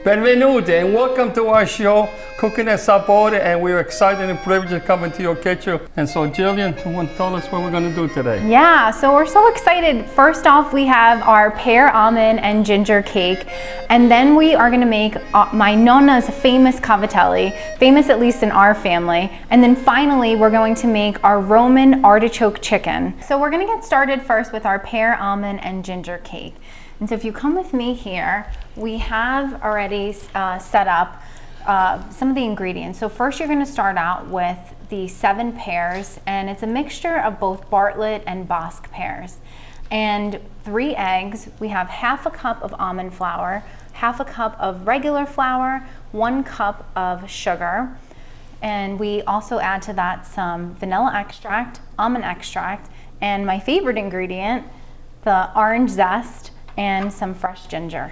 Benvenuti and welcome to our show, Cooking at Sapore, and we're excited and privileged to come into your kitchen. And so Jillian, you want to tell us what we're going to do today? Yeah, so we're so excited. First off, we have our pear, almond, and ginger cake. And then we are going to make my nonna's famous cavatelli, famous at least in our family. And then finally, we're going to make our Roman artichoke chicken. So we're going to get started first with our pear, almond, and ginger cake. And so if you come with me here, we have already set up some of the ingredients. So first you're going to start out with the 7 pears, and it's a mixture of both Bartlett and Bosc pears. And 3 eggs, we have half a cup of almond flour, half a cup of regular flour, 1 cup of sugar, and we also add to that some vanilla extract, almond extract, and my favorite ingredient, the orange zest, and some fresh ginger.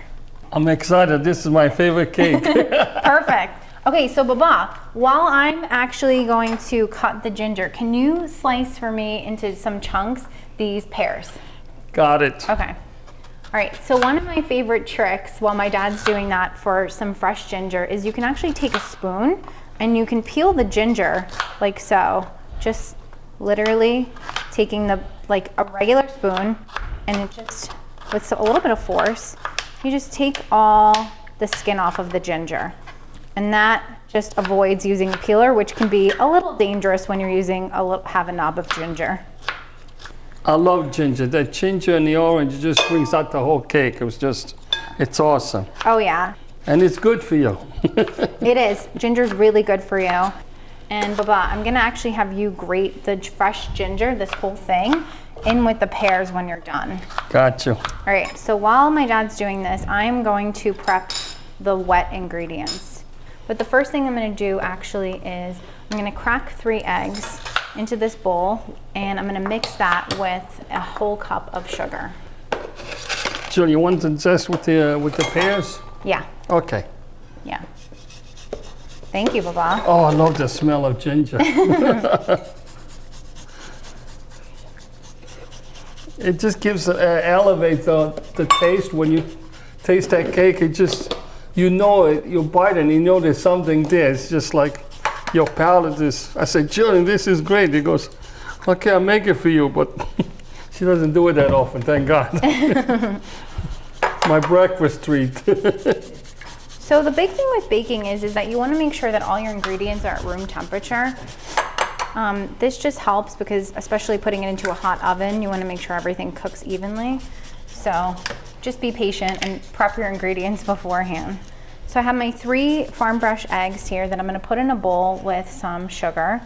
I'm excited. This is my favorite cake. Perfect. Okay, so Baba, while I'm actually going to cut the ginger, can you slice for me into some chunks these pears? Got it. Okay. All right, so one of my favorite tricks while my dad's doing that for some fresh ginger is you can actually take a spoon and you can peel the ginger like so. Just literally taking like a regular spoon, and it just, with a little bit of force, you just take all the skin off of the ginger. And that just avoids using a peeler, which can be a little dangerous when you're using have a knob of ginger. I love ginger. That ginger and the orange just brings out the whole cake. It's awesome. Oh yeah. And it's good for you. It is. Ginger's really good for you. And Baba, I'm gonna actually have you grate the fresh ginger, this whole thing, in with the pears when you're done. Got you. All right, so while my dad's doing this, I'm going to prep the wet ingredients. But the first thing I'm gonna do actually is I'm gonna crack 3 eggs into this bowl, and I'm gonna mix that with a whole cup of sugar. Jill, you want to zest with the pears? Yeah. Okay. Yeah. Thank you, Baba. Oh, I love the smell of ginger. It just elevates the taste. When you taste that cake, you know it, you bite and you know there's something there. It's just like your palate is, I said, Jillian, this is great. He goes, okay, I'll make it for you, but she doesn't do it that often, thank God. My breakfast treat. So the big thing with baking is that you want to make sure that all your ingredients are at room temperature. This just helps because, especially putting it into a hot oven, you want to make sure everything cooks evenly. So just be patient and prep your ingredients beforehand. So I have my 3 farm fresh eggs here that I'm going to put in a bowl with some sugar.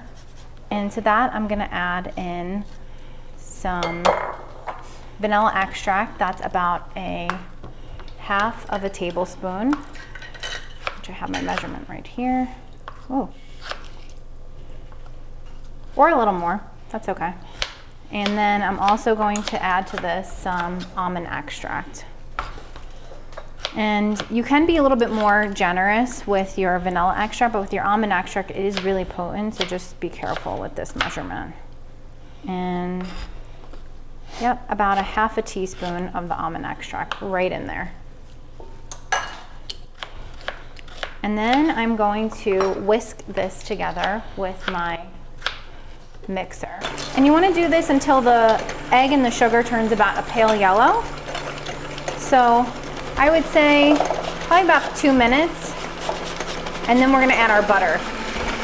And to that, I'm going to add in some vanilla extract. That's about a half of a tablespoon, which I have my measurement right here. Oh. Or a little more, that's okay. And then I'm also going to add to this some almond extract. And you can be a little bit more generous with your vanilla extract, but with your almond extract, it is really potent, so just be careful with this measurement. And yep, about a half a teaspoon of the almond extract right in there. And then I'm going to whisk this together with my mixer. And you want to do this until the egg and the sugar turns about a pale yellow. So I would say probably about 2 minutes, and then we're going to add our butter.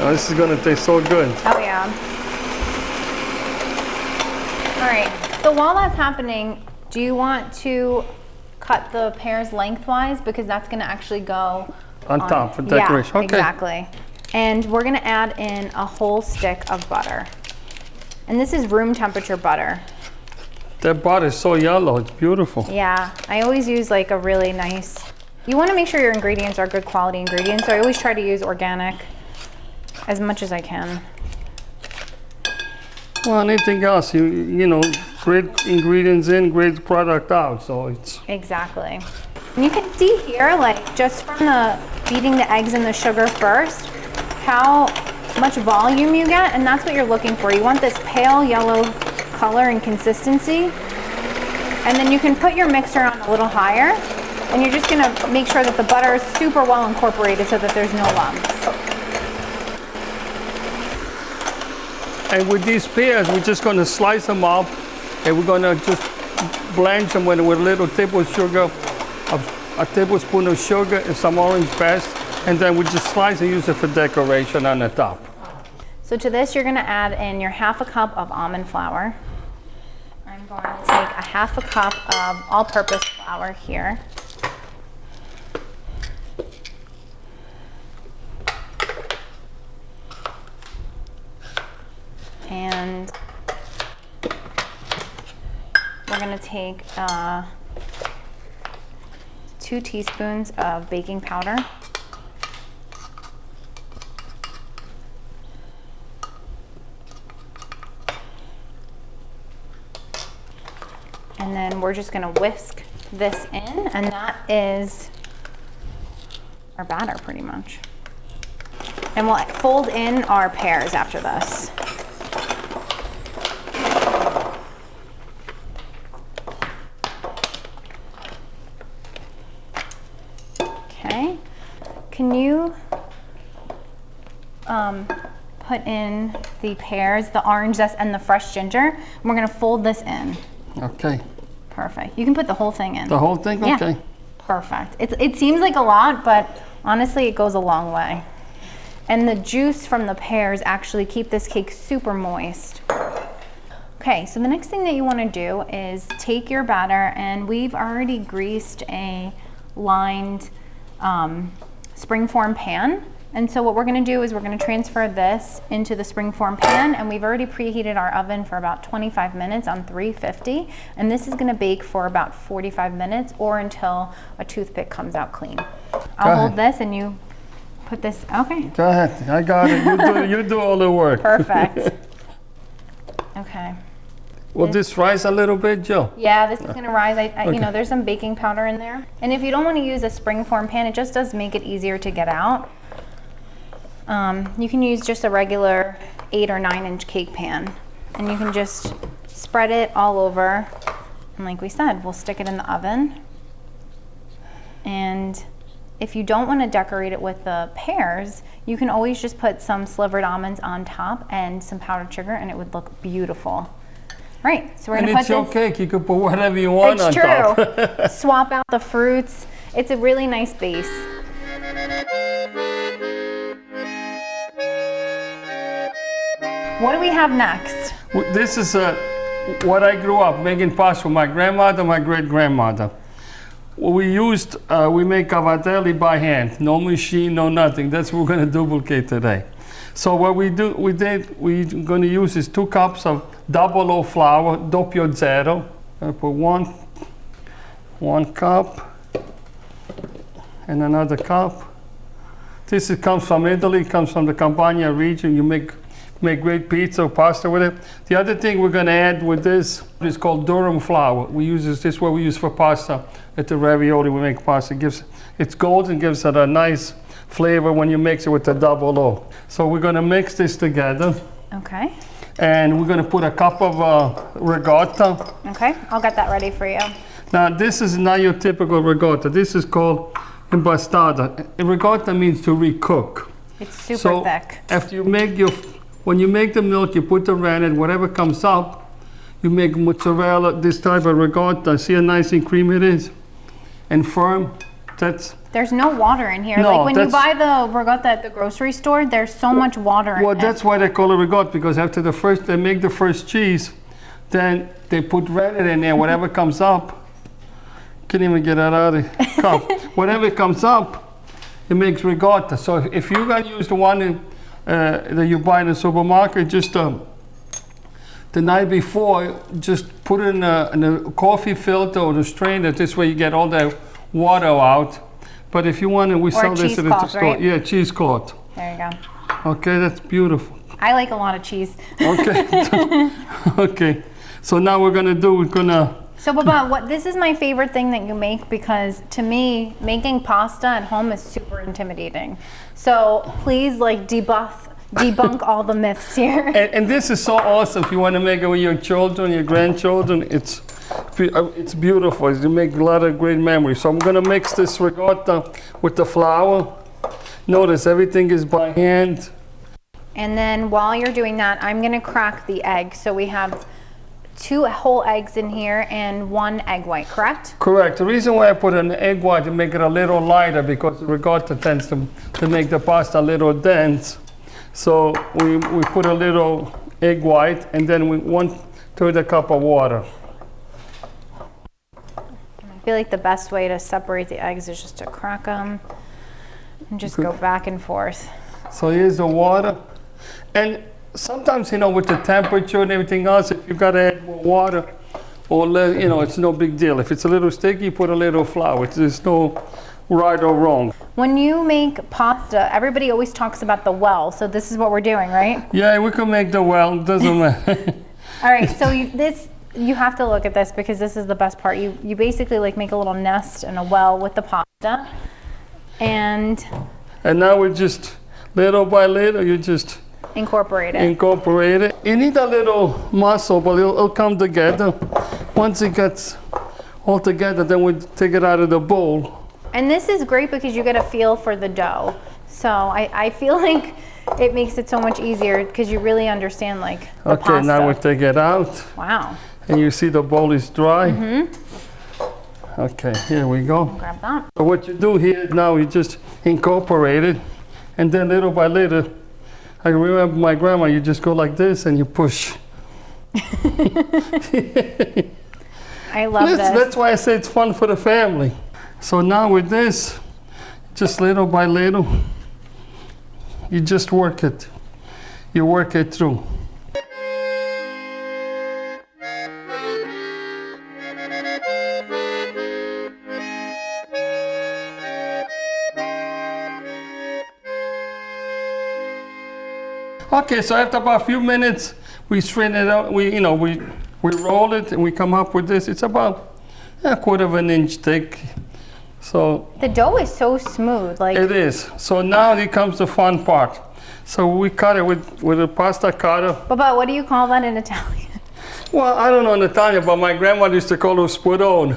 Oh, this is going to taste so good. Oh yeah. All right, so while that's happening, do you want to cut the pears lengthwise, because that's going to actually go on top for decoration? Yeah, okay. Exactly. And we're going to add in a whole stick of butter. And this is room temperature butter. That butter is so yellow, it's beautiful. Yeah, I always use like a really nice, you want to make sure your ingredients are good quality ingredients, so I always try to use organic as much as I can. Well, anything else, you know, great ingredients in, great product out, so it's... Exactly. And you can see here, like just from the beating the eggs and the sugar first, how much volume you get, and that's what you're looking for. You want this pale yellow color and consistency. And then you can put your mixer on a little higher And you're just gonna make sure that the butter is super well incorporated so that there's no lumps. And with these pears, we're just gonna slice them up, and we're gonna just blanch them with a little tablespoon of sugar and some orange zest, and then we just slice and use it for decoration on the top. So to this, you're gonna add in your 1/2 cup of almond flour. I'm going to take a 1/2 cup of all-purpose flour here. And we're gonna take 2 teaspoons of baking powder. And then we're just gonna whisk this in, and that is our batter pretty much. And we'll fold in our pears after this. Okay, can you put in the pears, the orange zest, and the fresh ginger? And we're gonna fold this in. Okay. Perfect. You can put the whole thing in. The whole thing? Yeah. Okay. Perfect. It seems like a lot, but honestly, it goes a long way. And the juice from the pears actually keep this cake super moist. Okay, so the next thing that you want to do is take your batter, and we've already greased a lined springform pan. And so what we're gonna do is we're gonna transfer this into the springform pan, and we've already preheated our oven for about 25 minutes on 350. And this is gonna bake for about 45 minutes or until a toothpick comes out clean. I'll hold this and you put this, okay. Go ahead, I got it. You do all the work. Perfect. Okay. Will this rise a little bit, Jill? Yeah, this is gonna rise. Okay. You know, there's some baking powder in there. And if you don't wanna use a springform pan, it just does make it easier to get out. You can use just a regular 8 or 9 inch cake pan, and you can just spread it all over. And like we said, we'll stick it in the oven. And if you don't want to decorate it with the pears, you can always just put some slivered almonds on top and some powdered sugar, and it would look beautiful. Right, so we're gonna put this. And it's your cake, you can put whatever you want on top. It's true. Swap out the fruits. It's a really nice base. What do we have next? This is what I grew up making pasta with my grandmother, my great-grandmother. We make cavatelli by hand, no machine, no nothing. That's what we're going to duplicate today. So what we're going to use is 2 cups of double O flour, doppio zero. I put one cup and another cup. This comes from Italy, comes from the Campania region. You make great pizza or pasta with it. The other thing we're going to add with this is called durum flour. This is what we use for pasta at the ravioli. We make pasta. It's golden, gives it a nice flavor when you mix it with the double O. So we're going to mix this together. Okay. And we're going to put a cup of ricotta. Okay, I'll get that ready for you. Now this is not your typical ricotta. This is called impastata. Ricotta means to recook. It's super thick. After you make when you make the milk, you put the rennet, whatever comes up, you make mozzarella, this type of ricotta. See how nice and creamy it is? And firm. There's no water in here. No, like when you buy the ricotta at the grocery store, there's so much water in it. Well, that's why they call it ricotta, because after they make the first cheese, then they put rennet in there, whatever comes up. Can't even get that out of the cup. Whatever comes up, it makes ricotta. So if you're going to use the one that you buy in the supermarket, just the night before, just put it in a coffee filter or the strainer. This way you get all the water out. But if you want it, we sell this at the store. Right? Yeah, cheesecloth. There you go. Okay, that's beautiful. I like a lot of cheese. Okay. Okay. So now we're gonna. So Baba, this is my favorite thing that you make, because to me, making pasta at home is super intimidating. So please, like, debunk all the myths here. And this is so awesome. If you want to make it with your children, your grandchildren, It's beautiful. You make a lot of great memories. So I'm gonna mix this ricotta with the flour. Notice everything is by hand. And then while you're doing that, I'm gonna crack the egg. So we have 2 whole eggs in here and 1 egg white, correct? Correct. The reason why I put an egg white to make it a little lighter, because the ricotta tends to make the pasta a little dense. So we put a little egg white, and then 1/3 a cup of water. I feel like the best way to separate the eggs is just to crack them and just go back and forth. So here's the water. And sometimes, you know, with the temperature and everything else, if you gotta add more water, or you know, it's no big deal. If it's a little sticky, put a little flour. There's no right or wrong. When you make pasta, everybody always talks about the well. So this is what we're doing, right? Yeah, we can make the well. It doesn't matter. All right. So you have to look at this because this is the best part. You basically like make a little nest in a well with the pasta, and now we just little by little you just incorporate it. Incorporate it. You need a little muscle, but it'll come together. Once it gets all together, then we take it out of the bowl. And this is great because you get a feel for the dough. So I feel like it makes it so much easier because you really understand like the pasta. Okay, now we take it out. Wow. And you see the bowl is dry. Mm-hmm. Okay, here we go. Grab that. So what you do here now, you just incorporate it, and then little by little, I remember my grandma, you just go like this and you push. I love this. That's why I say it's fun for the family. So now with this, just little by little, you just work it. You work it through. Okay, so after about a few minutes, we straighten it out. We roll it and we come up with this. It's about 1/4 inch thick. So the dough is so smooth, like it is. So now here comes the fun part. So we cut it with a pasta cutter. But what do you call that in Italian? Well, I don't know in Italian, but my grandmother used to call it spadone.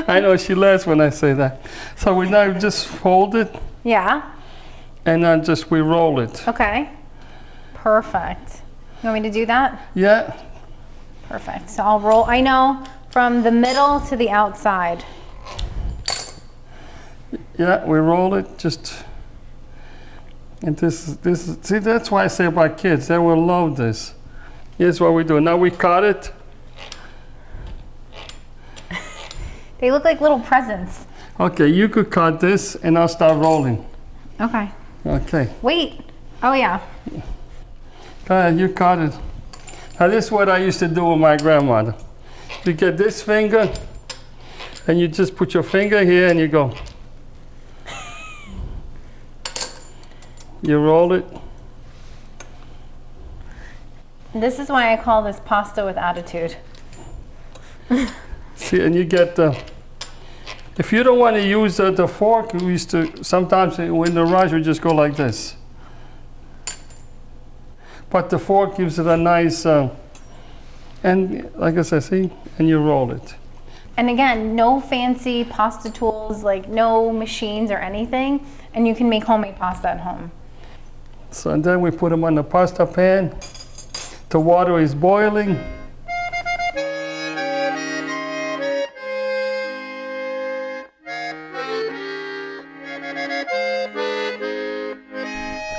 I know she laughs when I say that. So we now just fold it. Yeah. And then we roll it. Okay. Perfect. You want me to do that? Yeah. Perfect. So I'll roll, I know, from the middle to the outside. Yeah, we roll it and see, that's why I say about kids, they will love this. Here's what we do. Now we cut it. They look like little presents. Okay, you could cut this and I'll start rolling. Okay. Okay. Wait. Oh yeah. Go ahead, you cut it. Now this is what I used to do with my grandmother. You get this finger and you just put your finger here and you go. You roll it. This is why I call this pasta with attitude. See, and you get the, if you don't want to use the fork, we used to, sometimes in the rush, we just go like this. But the fork gives it a nice, and like I said, see, and you roll it. And again, no fancy pasta tools, like no machines or anything, and you can make homemade pasta at home. So and then we put them on the pasta pan. The water is boiling.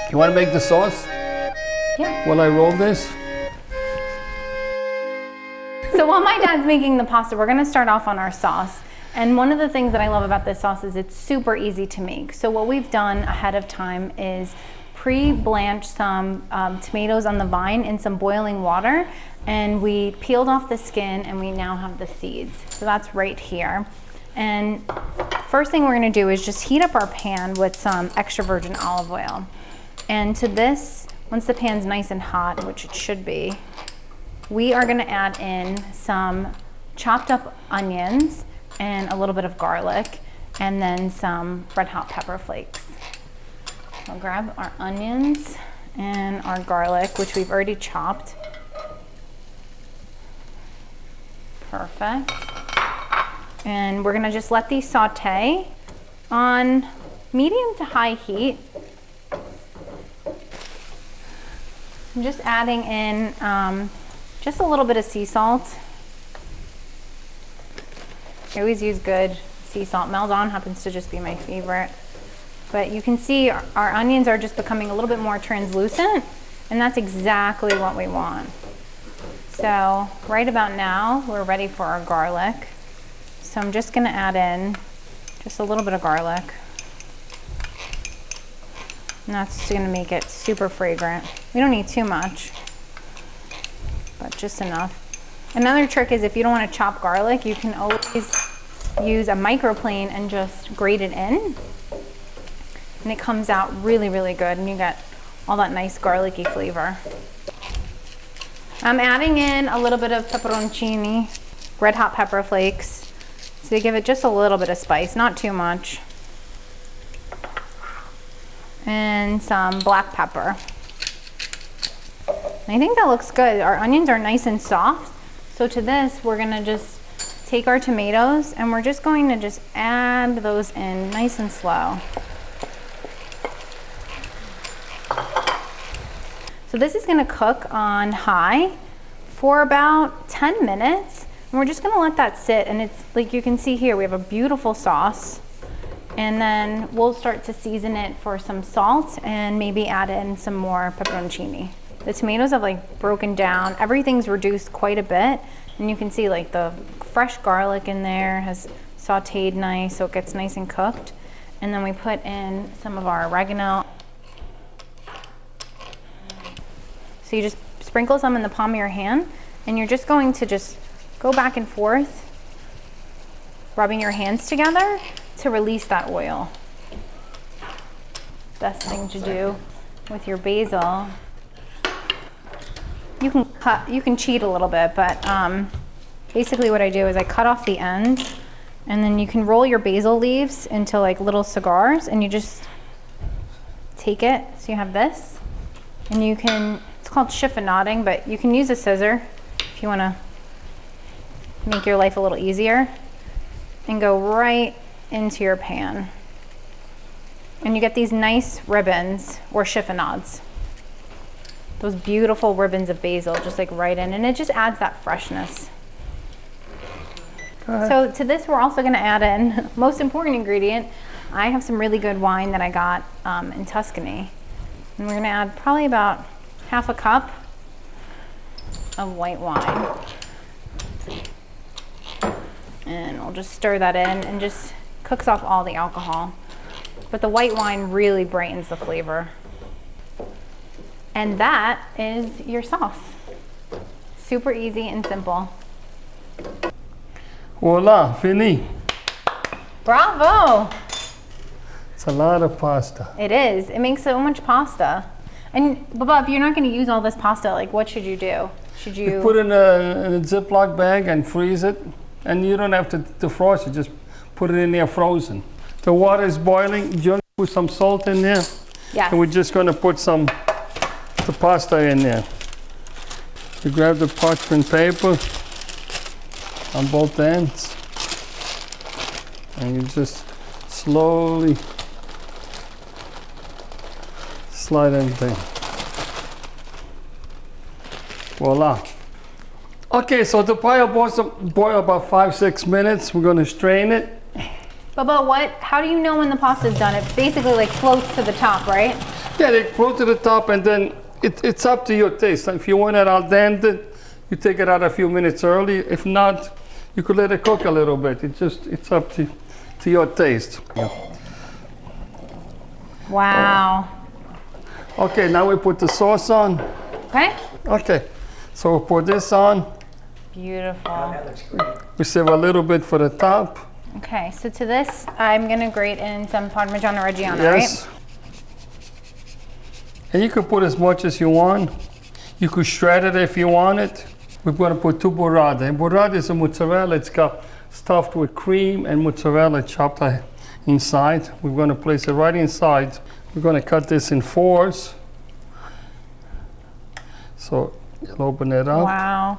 You want to make the sauce? Yeah. While I roll this? So while my dad's making the pasta, we're gonna start off on our sauce. And one of the things that I love about this sauce is it's super easy to make. So what we've done ahead of time is pre-blanch some tomatoes on the vine in some boiling water, and we peeled off the skin and we now have the seeds. So that's right here. And first thing we're gonna do is just heat up our pan with some extra virgin olive oil. And to this, once the pan's nice and hot, which it should be, we are gonna add in some chopped up onions and a little bit of garlic, and then some red hot pepper flakes. We'll grab our onions and our garlic, which we've already chopped. Perfect. And we're gonna just let these saute on medium to high heat. I'm just adding in just a little bit of sea salt. I always use good sea salt. Maldon happens to just be my favorite. But you can see our onions are just becoming a little bit more translucent, and that's exactly what we want. So right about now, we're ready for our garlic. So I'm just gonna add in just a little bit of garlic. And that's gonna make it super fragrant. We don't need too much, but just enough. Another trick is if you don't wanna chop garlic, you can always use a microplane and just grate it in. And it comes out really, really good, and you get all that nice garlicky flavor. I'm adding in a little bit of pepperoncini, red hot pepper flakes, to give it just a little bit of spice, not too much. And some black pepper. And I think that looks good. Our onions are nice and soft. So to this, we're gonna just take our tomatoes and we're just going to just add those in nice and slow. So this is gonna cook on high for about 10 minutes. And we're just gonna let that sit, and it's like you can see here, we have a beautiful sauce. And then we'll start to season it for some salt and maybe add in some more pepperoncini. The tomatoes have like broken down. Everything's reduced quite a bit. And you can see like the fresh garlic in there has sauteed nice, so it gets nice and cooked. And then we put in some of our oregano. So you just sprinkle some in the palm of your hand, and you're just going to just go back and forth, rubbing your hands together to release that oil. Best thing to do with your basil. You can cheat a little bit, but basically what I do is I cut off the ends, and then you can roll your basil leaves into like little cigars, and you just take it. So you have this, and you can, it's called chiffonading, but you can use a scissor if you want to make your life a little easier, and go right into your pan. And you get these nice ribbons or chiffonades. Those beautiful ribbons of basil just like right in, and it just adds that freshness. So to this, we're also gonna add in, most important ingredient, I have some really good wine that I got in Tuscany. And we're gonna add probably about half a cup of white wine. And we'll just stir that in and just cooks off all the alcohol. But the white wine really brightens the flavor. And that is your sauce. Super easy and simple. Voila, fini. Bravo! It's a lot of pasta. It is. It makes so much pasta. And Baba, if you're not going to use all this pasta, like what should you do? Should you put it in a Ziploc bag and freeze it, and you don't have to defrost it. Just put it in there frozen. The water is boiling. You put some salt in there. Yes. And we're just going to put some the pasta in there. You grab the parchment paper on both ends, and you just slowly slide everything. Voila. Okay, so the pie boil about 5-6 minutes. We're going to strain it. Baba, how do you know when the pasta's done? It basically like floats to the top, right? Yeah, they float to the top, and then it's up to your taste. If you want it al dente, you take it out a few minutes early. If not, you could let it cook a little bit. It's up to your taste. Yeah. Wow. Okay, now we put the sauce on. Okay. Okay, so we'll put this on. Beautiful. We save a little bit for the top. Okay, so to this, I'm gonna grate in some Parmigiano Reggiano, Yes. right? And you can put as much as you want. You could shred it if you want it. We're going to put 2 burrata. And burrata is a mozzarella. It's got stuffed with cream and mozzarella chopped inside. We're going to place it right inside. We're going to cut this in 4s. So you'll open it up. Wow.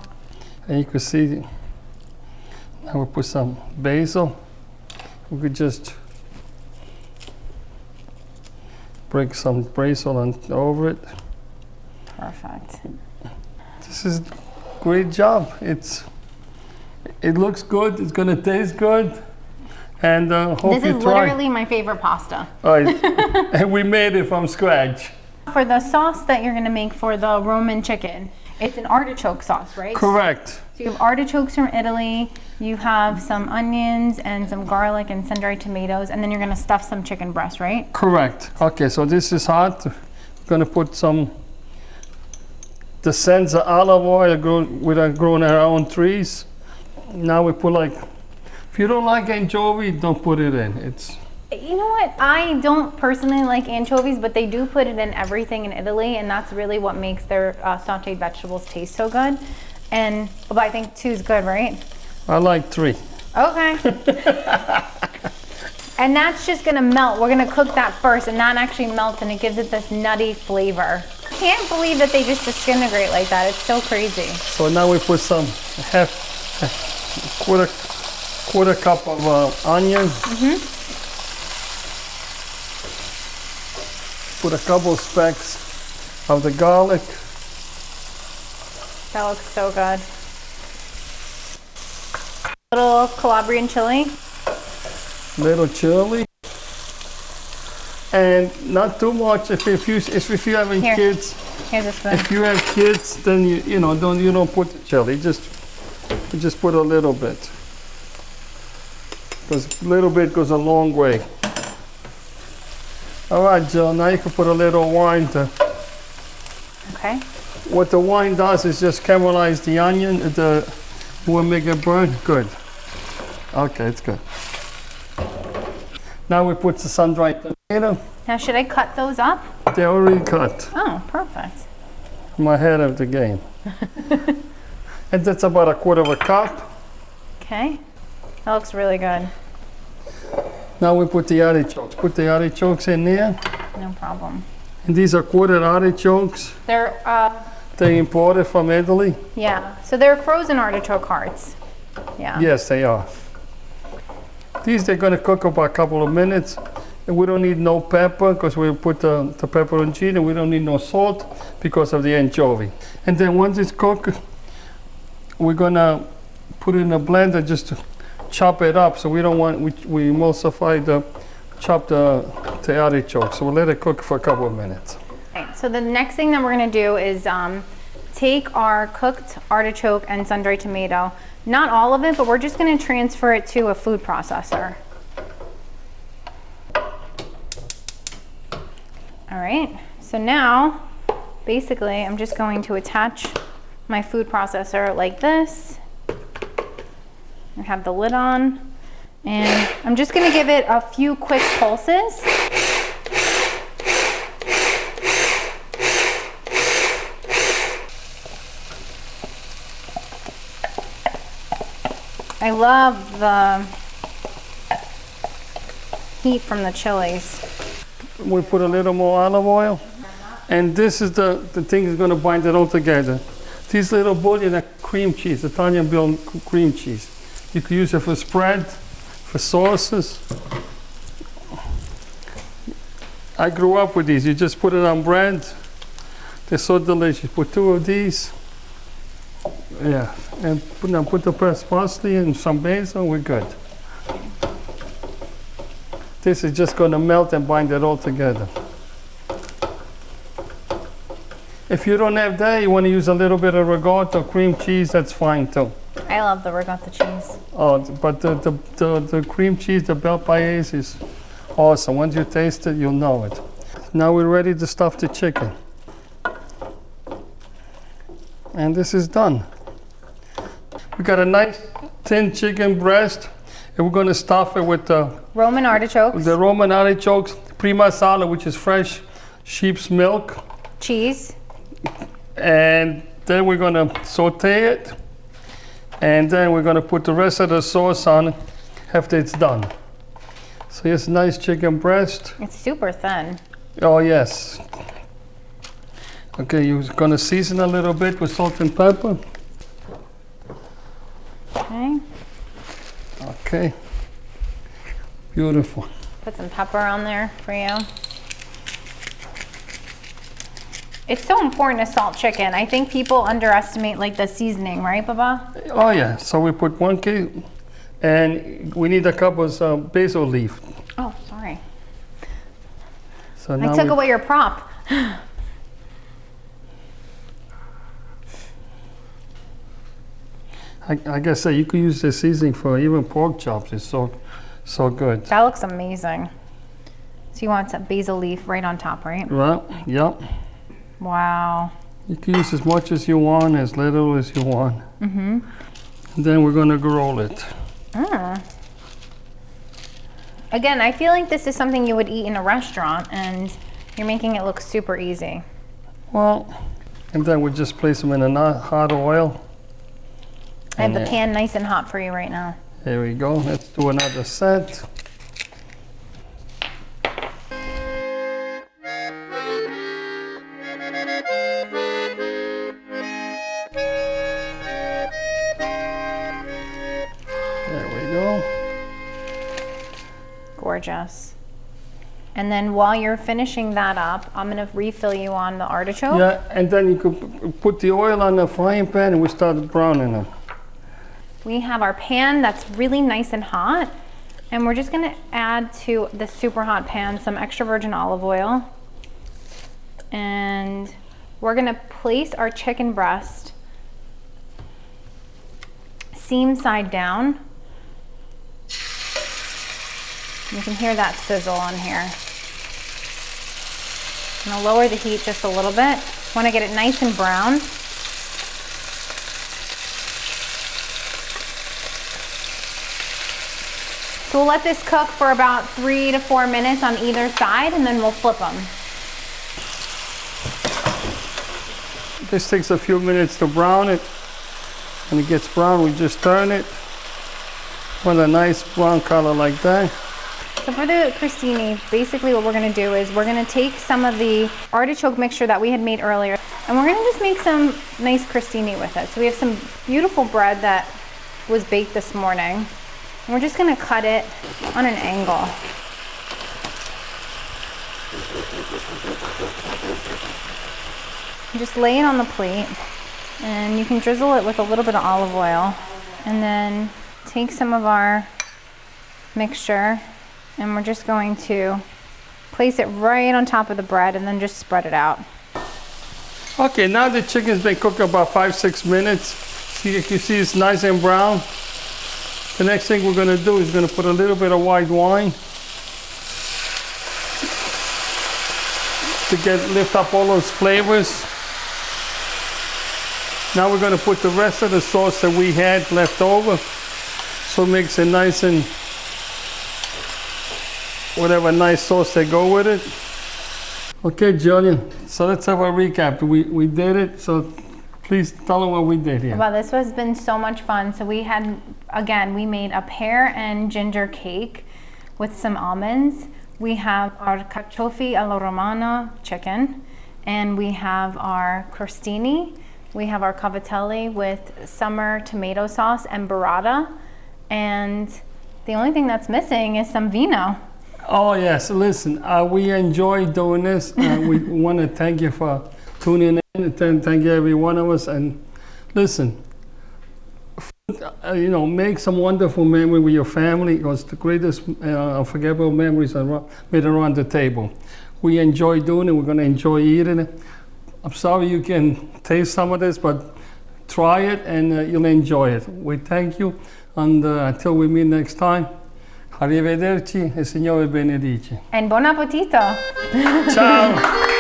And you can see Now we'll put some basil. We could just break some basil on over it. Perfect. This is great job. It looks good. It's gonna taste good. And hope This you is try. literally my favorite pasta. And we made it from scratch. For the sauce that you're gonna make for the Roman chicken, it's an artichoke sauce, right? Correct. So you have artichokes from Italy, you have some onions and some garlic and sun-dried tomatoes, and then you're gonna stuff some chicken breast, right? Correct. Okay, so this is hot. We're gonna put some the scents of olive oil grown our own trees. Now we put like, if you don't like anchovy, don't put it in. It's You know what? I don't personally like anchovies, but they do put it in everything in Italy, and that's really what makes their sauteed vegetables taste so good. But I think 2 is good, right? I like 3. Okay. And that's just gonna melt. We're gonna cook that first, and that actually melts, and it gives it this nutty flavor. Can't believe that they just disintegrate like that. It's so crazy. So now we put some quarter cup of onion. Put a couple specks of the garlic. That looks so good. Little Calabrian chili. Little chili. And not too much. If you having Here. kids, Here's a spoon. if you have kids, then you don't put the chili. You just put a little bit. Because a little bit goes a long way. All right, Jill, now you can put a little wine to. Okay. What the wine does is just caramelize the onion, will make it burn. Good. Okay, it's good. Now we put the sun-dried tomato. Now, should I cut those up? They're already cut. Oh, perfect. I'm ahead of the game. And that's about a quarter of a cup. Okay. That looks really good. Now we put the artichokes. Put the artichokes in there. No problem. And these are quartered artichokes. They imported from Italy. Yeah. So they're frozen artichoke hearts. Yeah. Yes, they are. These they're going to cook about a couple of minutes. And we don't need no pepper because we put the pepperoncino. And we don't need no salt because of the anchovy. And then once it's cooked, we're going to put it in a blender just to chop it up. So we don't want, we emulsify chop the artichoke. So we'll let it cook for a couple of minutes. Okay, so the next thing that we're gonna do is take our cooked artichoke and sun-dried tomato, not all of it, but we're just gonna transfer it to a food processor. All right, so now, basically, I'm just going to attach my food processor like this. I have the lid on, and I'm just gonna give it a few quick pulses. I love the heat from the chilies. We put a little more olive oil. And this is the thing that's going to bind it all together. These little bouillon are cream cheese, Italian built cream cheese. You can use it for spread, for sauces. I grew up with these. You just put it on bread. They're so delicious. Put 2 of these. Yeah, and put the pressed parsley and some basil, we're good. This is just going to melt and bind it all together. If you don't have that, you want to use a little bit of ricotta, cream cheese, that's fine too. I love the ricotta cheese. Oh, but the cream cheese, the bel paese is awesome. Once you taste it, you'll know it. Now we're ready to stuff the chicken. And this is done. We got a nice thin chicken breast, and we're going to stuff it with Roman artichokes. the Roman artichokes, prima sala, which is fresh sheep's milk. Cheese. And then we're going to saute it. And then we're going to put the rest of the sauce on after it's done. So here's a nice chicken breast. It's super thin. Oh, yes. Okay, you're going to season a little bit with salt and pepper. Okay. Okay. Beautiful. Put some pepper on there for you. It's so important to salt chicken. I think people underestimate like the seasoning, right, Baba? Oh yeah, so we put 1 kg and we need a cup of basil leaf. Oh, sorry. So I now took away your prop. I guess you could use this seasoning for even pork chops. It's so good. That looks amazing. So you want some basil leaf right on top, right? Right, yep. Wow. You can use as much as you want, as little as you want. Mm-hmm. And then we're gonna grill it. Again, I feel like this is something you would eat in a restaurant and you're making it look super easy. Well, and then we just place them in a hot oil. I have the pan nice and hot for you right now. There we go. Let's do another set. There we go. Gorgeous. And then while you're finishing that up, I'm gonna refill you on the artichoke. Yeah, and then you could put the oil on the frying pan and we start browning them. We have our pan that's really nice and hot. And we're just gonna add to the super hot pan some extra virgin olive oil. And we're gonna place our chicken breast seam side down. You can hear that sizzle on here. I'm gonna lower the heat just a little bit. Wanna get it nice and brown. So we'll let this cook for about 3 to 4 minutes on either side and then we'll flip them. This takes a few minutes to brown it. When it gets brown, we just turn it. Want a nice brown color like that. So for the crostini, basically what we're gonna do is we're gonna take some of the artichoke mixture that we had made earlier and we're gonna just make some nice crostini with it. So we have some beautiful bread that was baked this morning. And we're just gonna cut it on an angle. And just lay it on the plate and you can drizzle it with a little bit of olive oil and then take some of our mixture and we're just going to place it right on top of the bread and then just spread it out. Okay, now the chicken's been cooked about 5-6 minutes. See, you can see it's nice and brown. The next thing we're gonna do is gonna put a little bit of white wine to lift up all those flavors. Now we're gonna put the rest of the sauce that we had left over, so it makes it nice and whatever nice sauce they go with it. Okay, Julian, so let's have a recap. We did it, so please tell them what we did here. Well, this has been so much fun. So we had, again, we made a pear and ginger cake with some almonds. We have our carciofi alla romana chicken, and we have our crostini. We have our cavatelli with summer tomato sauce and burrata. And the only thing that's missing is some vino. Oh yes, listen, we enjoy doing this. We want to thank you for tuning in and thank you every one of us. And listen, make some wonderful memory with your family. It was the greatest unforgettable memories made around the table. We enjoy doing it. We're going to enjoy eating it. I'm sorry you can taste some of this, but try it and you'll enjoy it. We thank you, and until we meet next time, arrivederci e Signore benedice. And buon appetito! Ciao!